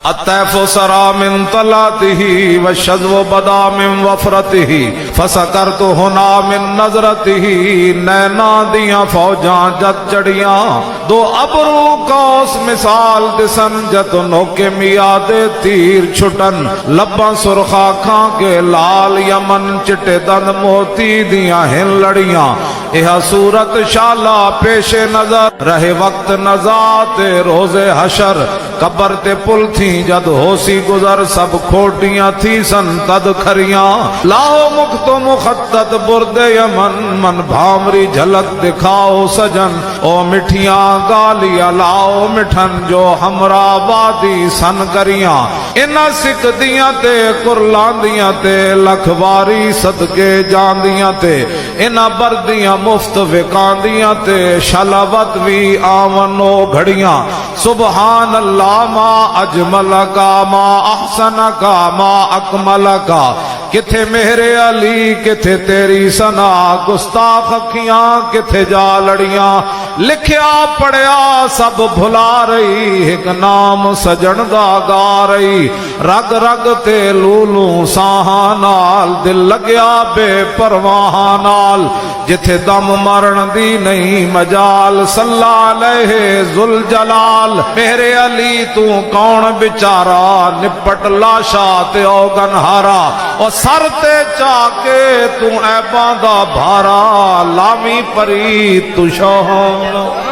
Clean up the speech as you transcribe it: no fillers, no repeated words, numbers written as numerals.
الطیف سرا من طلاته والشذو بدا من وفرته فسکرت ہنا من نظرته نینا دیاں فوجاں جت چڑیاں دو ابرو کوس مثال دسن جت نوکے میاد تیر چھٹن لباں سرخا کھاں کے لال یمن چٹے دند موتی دیاں ہن لڑیاں یہ صورت شالا پیش نظر رہے وقت نزات روز حشر قبر تے پل تھی جد ہوسی گزر سب کھوٹیاں تھی سن تد کھریاں لاؤ مکت مخطط برد یمن من بھامری جھلک دکھاؤ سجن او مٹھیاں گالیاں لاؤ مٹھن جو ہمرا وادی سن کریاں انہ سکھ دیاں تے کرلان دیاں تے لکھواری صدقے جان دیاں تے انہ بردیاں مفت وکان دیاں تے شلاوت وی آونو گھڑیاں سبحان اللہ ما اجمل کا ما احسن کا ما اکمل کا کتھے میرے علی کتھے تیری سنا گستاخ اکھیاں کتھے جا لڑیاں لکھیا پڑھیا سب بھلا رہی ایک نام سجن دا گا رہی رگ رگ تے لولو ساہاں نال دل لگیا بے پرواہ نال جتھے دم مرن دی نہیں مجال صلی علیہ ذوالجلال میرے علی تو کون بچارا نپٹ لاشا تے اوگن ہارا اور سر تے چاکے تو عیباں دا بھارا لامی پری تو شوہن